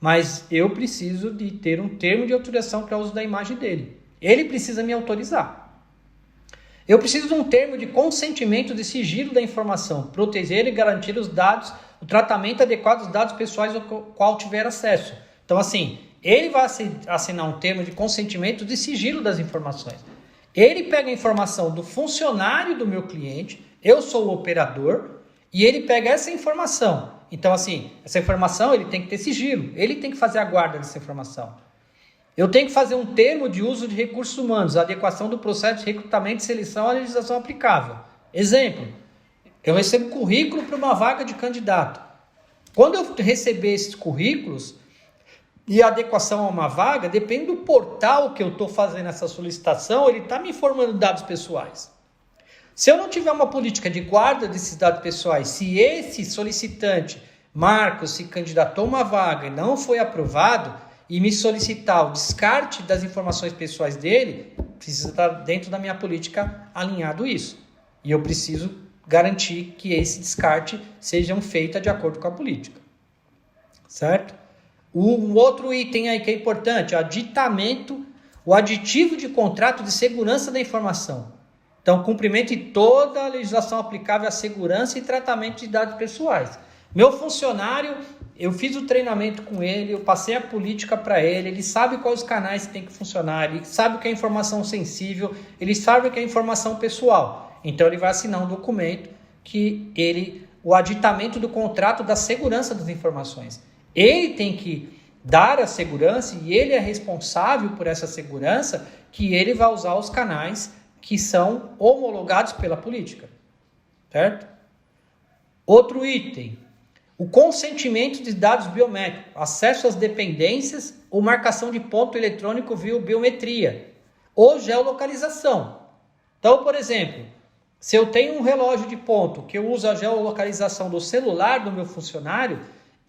Mas eu preciso de ter um termo de autorização para uso da imagem dele. Ele precisa me autorizar. Eu preciso de um termo de consentimento de sigilo da informação, proteger e garantir os dados, o tratamento adequado dos dados pessoais ao qual tiver acesso. Então, assim, ele vai assinar um termo de consentimento de sigilo das informações. Ele pega a informação do funcionário do meu cliente, eu sou o operador, e ele pega essa informação. Então, assim, essa informação ele tem que ter sigilo, ele tem que fazer a guarda dessa informação. Eu tenho que fazer um termo de uso de recursos humanos, a adequação do processo de recrutamento e seleção à legislação aplicável. Exemplo, eu recebo currículo para uma vaga de candidato. Quando eu receber esses currículos e a adequação a uma vaga, depende do portal que eu estou fazendo essa solicitação, ele está me informando dados pessoais. Se eu não tiver uma política de guarda desses dados pessoais, se esse solicitante Marcos se candidatou a uma vaga e não foi aprovado e me solicitar o descarte das informações pessoais dele, precisa estar dentro da minha política alinhado isso. E eu preciso garantir que esse descarte seja feito de acordo com a política. Certo? Um outro item aí que é importante, o aditivo de contrato de segurança da informação. Então, cumprimento de toda a legislação aplicável à segurança e tratamento de dados pessoais. Meu funcionário, eu fiz o treinamento com ele, eu passei a política para ele, ele sabe quais os canais que tem que funcionar, ele sabe o que é informação sensível, ele sabe o que é informação pessoal. Então, ele vai assinar um documento o aditamento do contrato da segurança das informações. Ele tem que dar a segurança e ele é responsável por essa segurança, que ele vai usar os canais que são homologados pela política, certo? Outro item, o consentimento de dados biométricos, acesso às dependências ou marcação de ponto eletrônico via biometria ou geolocalização. Então, por exemplo, se eu tenho um relógio de ponto que eu uso a geolocalização do celular do meu funcionário,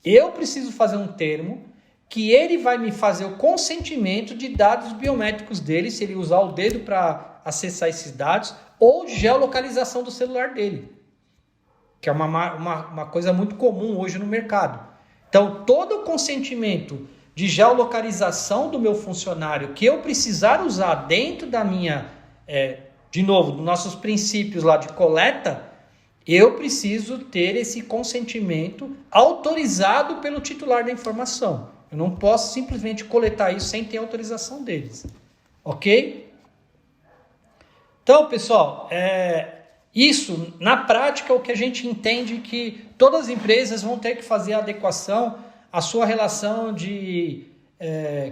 eu preciso fazer um termo que ele vai me fazer o consentimento de dados biométricos dele, se ele usar o dedo para acessar esses dados, ou geolocalização do celular dele, que é uma coisa muito comum hoje no mercado. Então, todo o consentimento de geolocalização do meu funcionário que eu precisar usar dentro da minha, de novo, dos nossos princípios lá de coleta, eu preciso ter esse consentimento autorizado pelo titular da informação. Eu não posso simplesmente coletar isso sem ter autorização deles. Ok? Então, pessoal, isso, na prática, é o que a gente entende que todas as empresas vão ter que fazer a adequação à sua relação de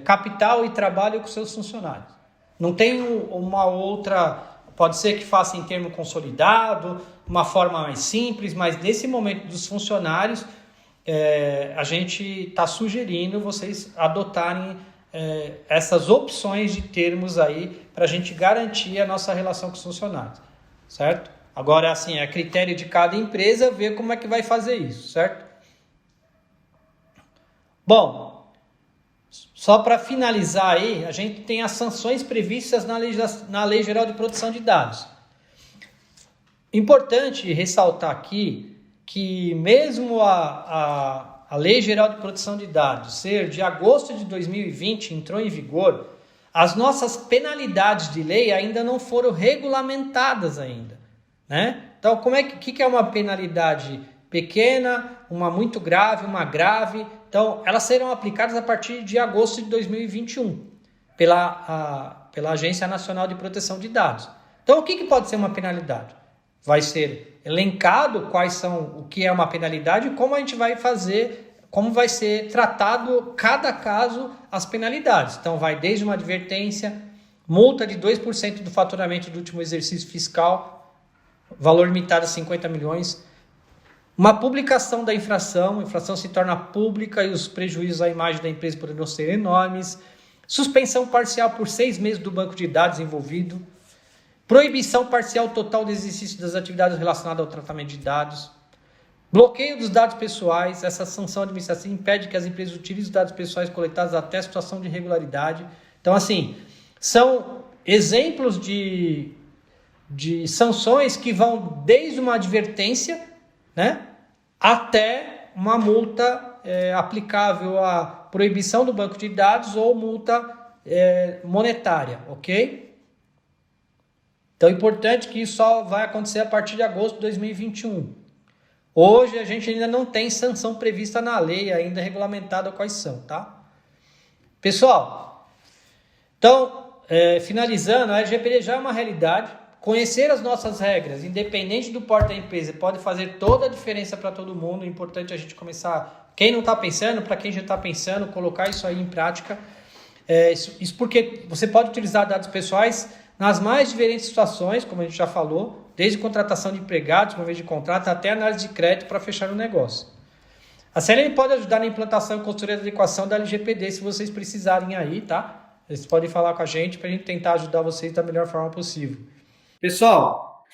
capital e trabalho com seus funcionários. Não tem uma outra, pode ser que faça em termo consolidado, uma forma mais simples, mas nesse momento dos funcionários, a gente está sugerindo vocês adotarem essas opções de termos aí para a gente garantir a nossa relação com os funcionários, certo? Agora, assim, é critério de cada empresa ver como é que vai fazer isso, certo? Bom, só para finalizar aí, a gente tem as sanções previstas na Lei Geral de Proteção de Dados. Importante ressaltar aqui que mesmo a Lei Geral de Proteção de Dados ser de agosto de 2020, entrou em vigor, as nossas penalidades de lei ainda não foram regulamentadas ainda, né? Então, que é uma penalidade pequena, uma muito grave, uma grave? Então, elas serão aplicadas a partir de agosto de 2021 pela Agência Nacional de Proteção de Dados. Então, o que pode ser uma penalidade? Vai ser elencado o que é uma penalidade e como a gente vai fazer, como vai ser tratado cada caso as penalidades. Então, vai desde uma advertência, multa de 2% do faturamento do último exercício fiscal, valor limitado a 50 milhões, uma publicação da infração, a infração se torna pública e os prejuízos à imagem da empresa poderão ser enormes, suspensão parcial por 6 meses do banco de dados envolvido, proibição parcial total do exercício das atividades relacionadas ao tratamento de dados, bloqueio dos dados pessoais. Essa sanção administrativa impede que as empresas utilizem os dados pessoais coletados até a situação de irregularidade. Então, assim, são exemplos de sanções que vão desde uma advertência, né, até uma multa aplicável à proibição do banco de dados ou multa monetária, ok? Então, é importante que isso só vai acontecer a partir de agosto de 2021. Hoje, a gente ainda não tem sanção prevista na lei, ainda regulamentada quais são, tá? Pessoal, então, finalizando, a LGPD já é uma realidade. Conhecer as nossas regras, independente do porte da empresa, pode fazer toda a diferença para todo mundo. É importante a gente começar, quem não está pensando, para quem já está pensando, colocar isso aí em prática. Isso porque você pode utilizar dados pessoais nas mais diferentes situações, como a gente já falou, desde contratação de empregados, uma vez de contrato, até análise de crédito para fechar o negócio. A CLM pode ajudar na implantação e consultoria de adequação da LGPD, se vocês precisarem aí, tá? Vocês podem falar com a gente para a gente tentar ajudar vocês da melhor forma possível. Pessoal,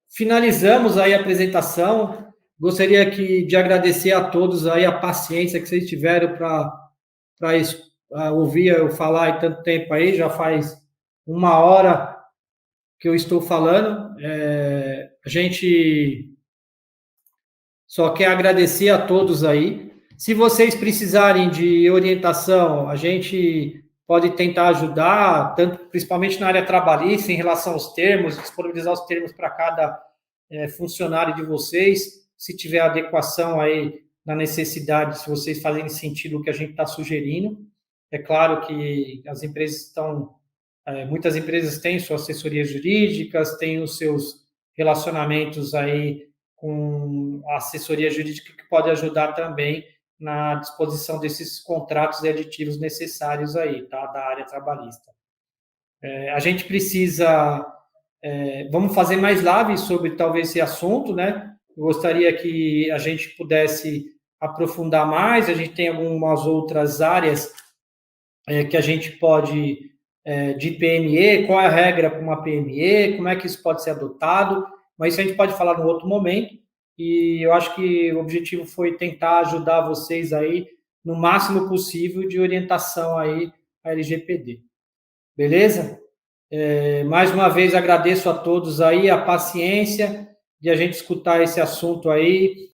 finalizamos aí a apresentação Gostaria de agradecer a todos aí a paciência que vocês tiveram para ouvir eu falar em tanto tempo aí, já faz 1 hora que eu estou falando. A gente só quer agradecer a todos aí. Se vocês precisarem de orientação, a gente pode tentar ajudar, tanto principalmente na área trabalhista, em relação aos termos, disponibilizar os termos para cada funcionário de vocês, se tiver adequação aí na necessidade, se vocês fazem sentido o que a gente está sugerindo. É claro que as empresas muitas empresas têm suas assessorias jurídicas, têm os seus relacionamentos aí com a assessoria jurídica que pode ajudar também na disposição desses contratos e aditivos necessários aí, tá, da área trabalhista. A gente precisa, vamos fazer mais lives sobre talvez esse assunto, né? Eu gostaria que a gente pudesse aprofundar mais, a gente tem algumas outras áreas que a gente pode, de PME, qual é a regra para uma PME, como é que isso pode ser adotado, mas isso a gente pode falar no outro momento, e eu acho que o objetivo foi tentar ajudar vocês aí no máximo possível de orientação aí à LGPD. Beleza? Mais uma vez agradeço a todos aí a paciência de a gente escutar esse assunto aí